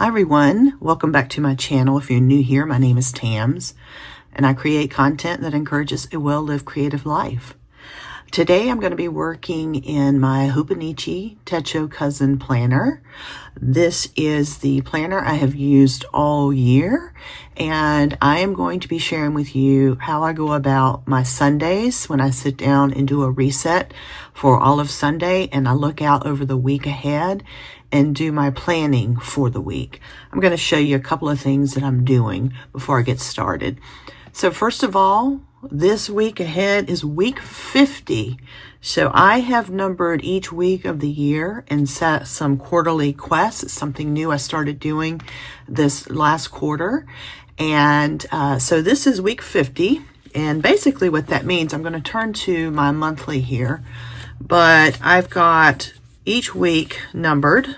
Hi everyone, welcome back to my channel. If you're new here, my name is Tams and I create content that encourages a well-lived creative life. Today I'm going to be working in my Hobonichi Techo Cousin planner. This is the planner I have used all year, and I am going to be sharing with you how I go about my Sundays when I sit down and do a reset for all of Sunday, and I look out over the week ahead and do my planning for the week. I'm going to show you a couple of things that I'm doing before I get started. So first of all, this week ahead is week 50. So I have numbered each week of the year and set some quarterly quests. It's something new I started doing this last quarter. And so this is week 50. And basically what that means, I'm going to turn to my monthly here, but I've got each week numbered.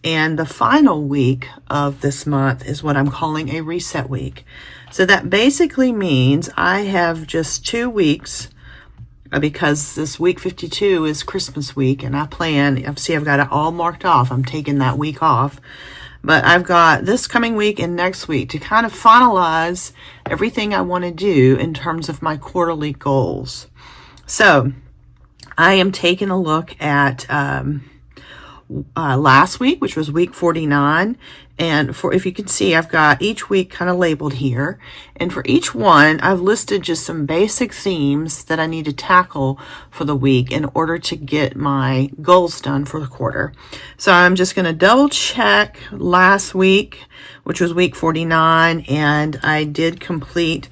And the final week of this month is what I'm calling a reset week. So that basically means I have just 2 weeks, because this week 52 is Christmas week, and I plan, see, I've got it all marked off. I'm taking that week off. But I've got this coming week and next week to kind of finalize everything I want to do in terms of my quarterly goals. So I am taking a look at last week, which was week 49, and if you can see, I've got each week kind of labeled here, and for each one I've listed just some basic themes that I need to tackle for the week in order to get my goals done for the quarter. So I'm just going to double check last week, which was week 49, and I did complete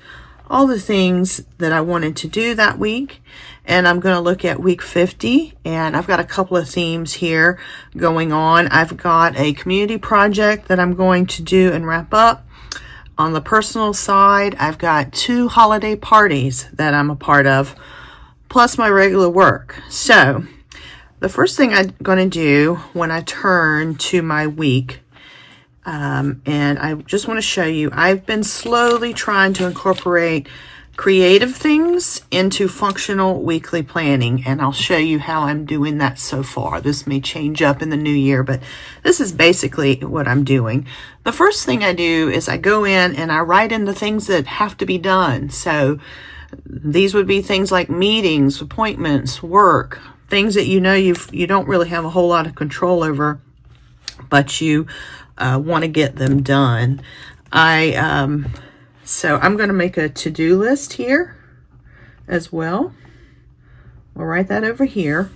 all the things that I wanted to do that week. And I'm going to look at week 50, and I've got a couple of themes here going on. I've got a community project that I'm going to do and wrap up. On the personal side, I've got 2 holiday parties that I'm a part of, plus my regular work. So the first thing I'm going to do when I turn to my week, and I just want to show you, I've been slowly trying to incorporate creative things into functional weekly planning, and I'll show you how I'm doing that so far. This may change up in the new year, but this is basically what I'm doing. The first thing I do is I go in and I write in the things that have to be done. So these would be things like meetings, appointments, work, things that you don't really have a whole lot of control over, but you want to get them done. So I'm going to make a to-do list here as well. We'll write that over here.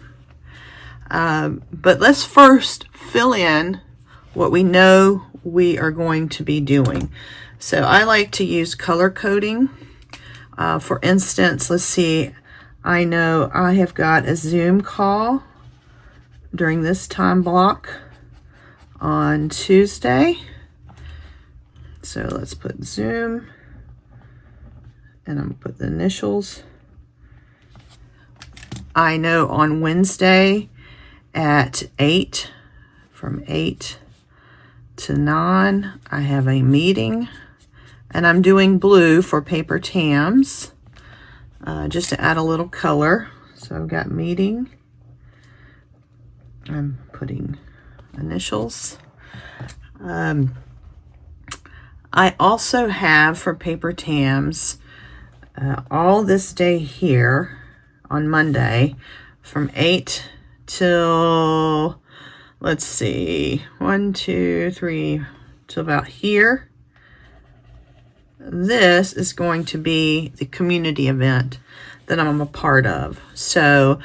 But let's first fill in what we know we are going to be doing. So I like to use color coding. For instance, let's see, I know I have got a Zoom call during this time block on Tuesday. So let's put Zoom, and I'm going to put the initials. I know on Wednesday at 8, from 8 to 9, I have a meeting, and I'm doing blue for paper Tams, just to add a little color. So I've got meeting. I'm putting initials. I also have for paper Tams all this day here on Monday from 8 till, let's see, 1, 2, 3, till about here. This is going to be the community event that I'm a part of. So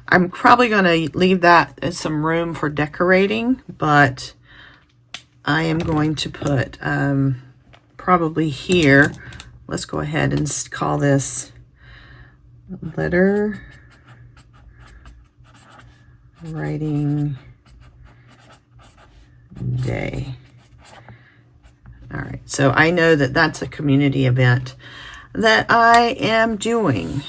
I'm probably going to leave that as some room for decorating, but I am going to put probably here, let's go ahead and call this letter writing day. All right, so I know that that's a community event that I am doing.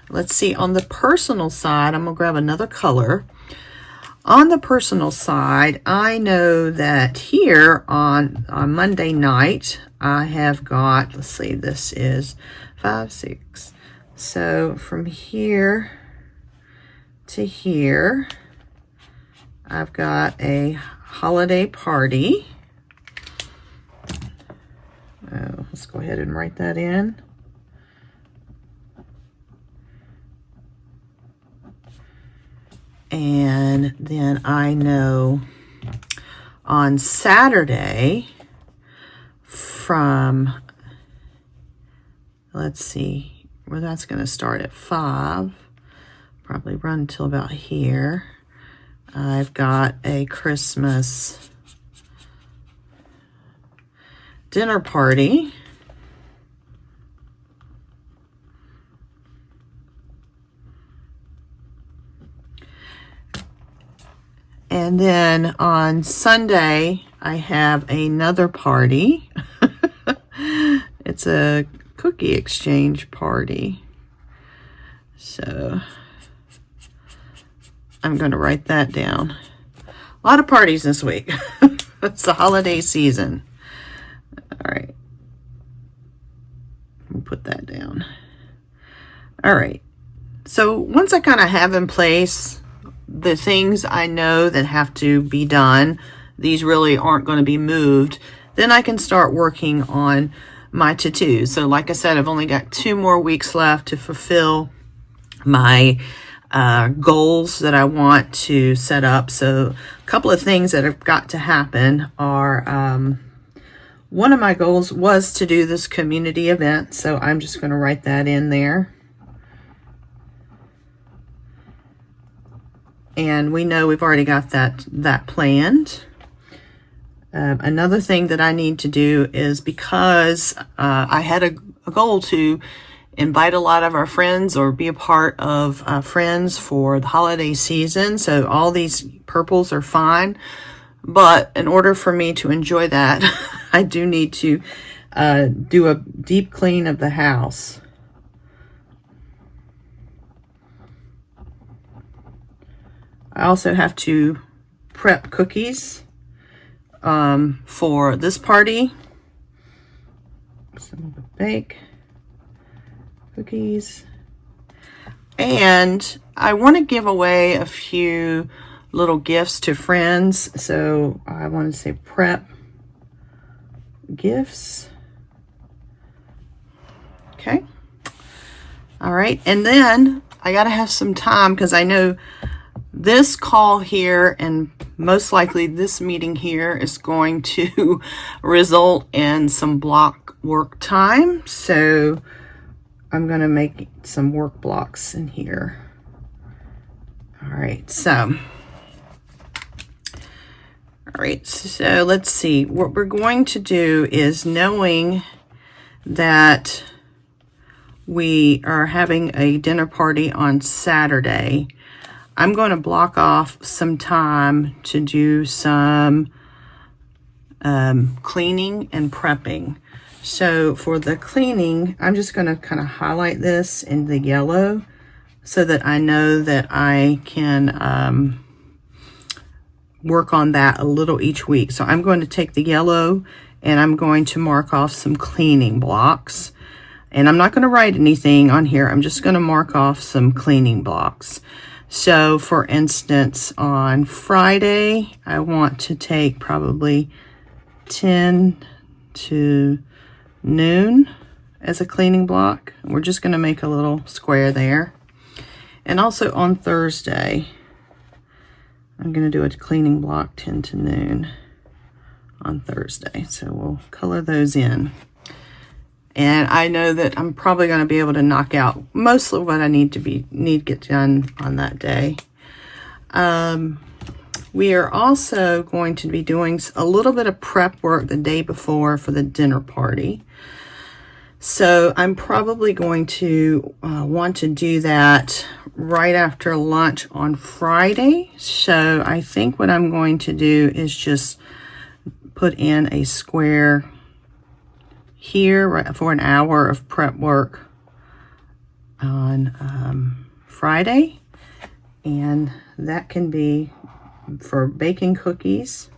Let's see, on the personal side, I'm gonna grab another color. On the personal side, I know that here on Monday night, I have got, let's see, this is 5, 6. So from here to here, I've got a holiday party. let's go ahead and write that in. And then I know on Saturday from, let's see, well, that's going to start at 5, probably run until about here. I've got a Christmas dinner party. And then on Sunday, I have another party. It's a cookie exchange party. So I'm going to write that down. A lot of parties this week. It's the holiday season. All right. We'll put that down. All right. So once I kind of have in place the things I know that have to be done, these really aren't going to be moved, then I can start working on my to-dos. So like I said, I've only got 2 more weeks left to fulfill my goals that I want to set up. So a couple of things that have got to happen are, one of my goals was to do this community event. So I'm just going to write that in there. And we know we've already got that planned. Another thing that I need to do is, because I had a goal to invite a lot of our friends or be a part of friends for the holiday season. So all these purples are fine. But in order for me to enjoy that, I do need to do a deep clean of the house. I also have to prep cookies for this party. Some of the bake cookies. And I want to give away a few little gifts to friends. So I want to say prep gifts. Okay. All right. And then I got to have some time, because I know this call here and most likely this meeting here is going to result in some block work time. So I'm going to make some work blocks in here. All right. So let's see. What we're going to do is, knowing that we are having a dinner party on Saturday, I'm going to block off some time to do some cleaning and prepping. So for the cleaning, I'm just going to kind of highlight this in the yellow so that I know that I can work on that a little each week. So I'm going to take the yellow and I'm going to mark off some cleaning blocks. And I'm not going to write anything on here. I'm just going to mark off some cleaning blocks. So for instance, on Friday, I want to take probably 10 to noon as a cleaning block. We're just going to make a little square there. And also on Thursday, I'm going to do a cleaning block 10 to noon on Thursday. So we'll color those in. And I know that I'm probably going to be able to knock out most of what I need to get done on that day. We are also going to be doing a little bit of prep work the day before for the dinner party. So I'm probably going to want to do that right after lunch on Friday. So I think what I'm going to do is just put in a square here right for an hour of prep work on Friday, and that can be for baking cookies.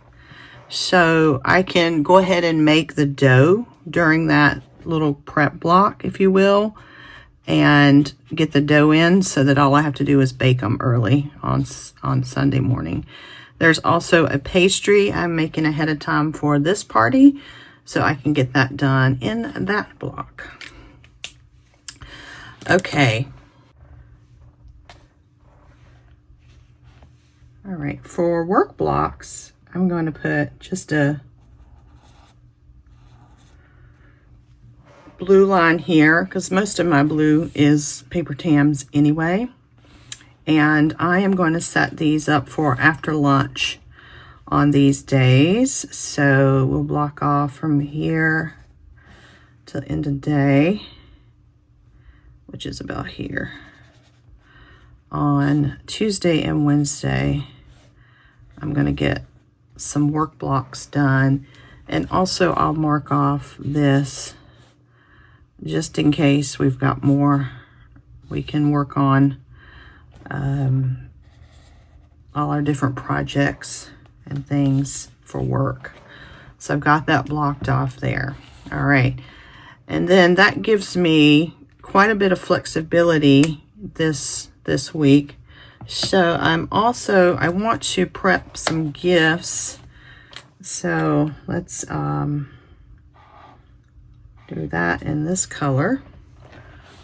So I can go ahead and make the dough during that little prep block, if you will, and get the dough in so that all I have to do is bake them early on Sunday morning. There's also a pastry I'm making ahead of time for this party. so I can get that done in that block. Okay. All right, for work blocks, I'm going to put just a blue line here because most of my blue is paper tams anyway. And I am going to set these up for after lunch on these days. So we'll block off from here to the end of the day, which is about here. On Tuesday and Wednesday, I'm going to get some work blocks done. And also I'll mark off this just in case we've got more we can work on. All our different projects and things for work. So I've got that blocked off there. All right. And then that gives me quite a bit of flexibility this week. So I want to prep some gifts. So let's do that in this color,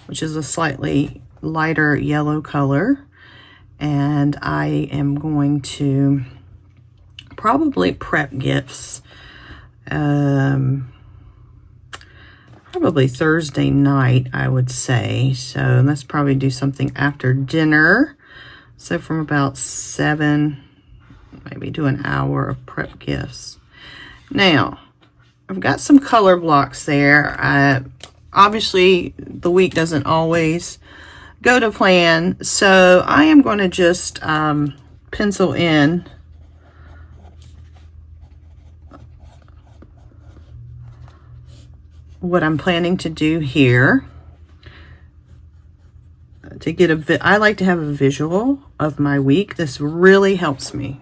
which is a slightly lighter yellow color. And I am going to probably prep gifts probably Thursday night, I would say. So let's probably do something after dinner. So from about 7, maybe do an hour of prep gifts. Now, I've got some color blocks there. Obviously, the week doesn't always go to plan, so I am going to just pencil in what I'm planning to do here. To get I like to have a visual of my week. This really helps me,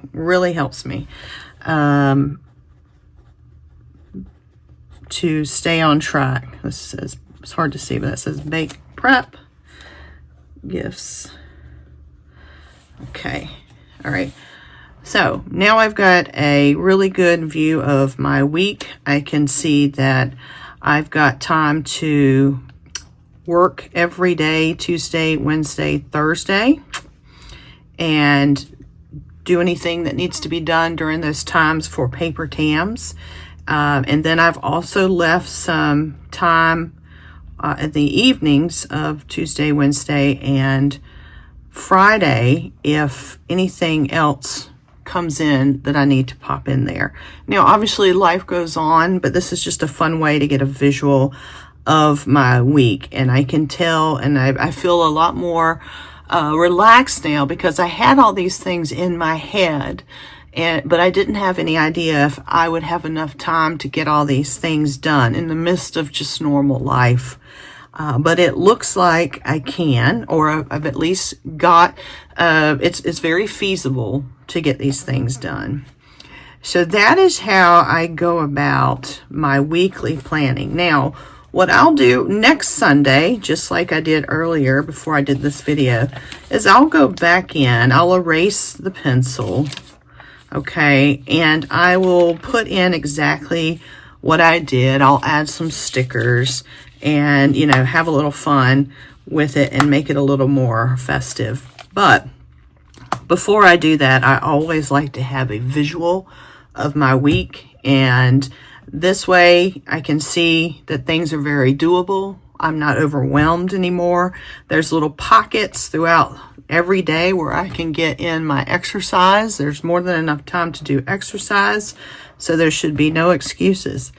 to stay on track. This says, it's hard to see, but it says bake prep gifts. Okay. All right. So now I've got a really good view of my week. I can see that I've got time to work every day, Tuesday, Wednesday, Thursday, and do anything that needs to be done during those times for paper tams. And then I've also left some time in the evenings of Tuesday, Wednesday, and Friday if anything else comes in that I need to pop in there. Now, obviously life goes on, but this is just a fun way to get a visual of my week. And I can tell, and I feel a lot more relaxed now because I had all these things in my head, but I didn't have any idea if I would have enough time to get all these things done in the midst of just normal life. But it looks like I can, or I've at least got, it's very feasible to get these things done. So that is how I go about my weekly planning. Now, what I'll do next Sunday, just like I did earlier before I did this video, is I'll go back in, I'll erase the pencil, okay, and I will put in exactly what I did. I'll add some stickers and, you know, have a little fun with it and make it a little more festive. But before I do that, I always like to have a visual of my week, and this way I can see that things are very doable. I'm not overwhelmed anymore. There's little pockets throughout every day where I can get in my exercise. There's more than enough time to do exercise, so there should be no excuses.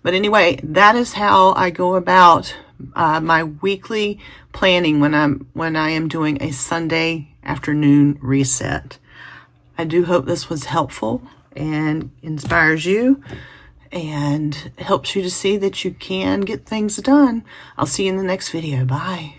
But anyway, that is how I go about my weekly planning when I am doing a Sunday afternoon reset. I do hope this was helpful and inspires you and helps you to see that you can get things done. I'll see you in the next video. Bye.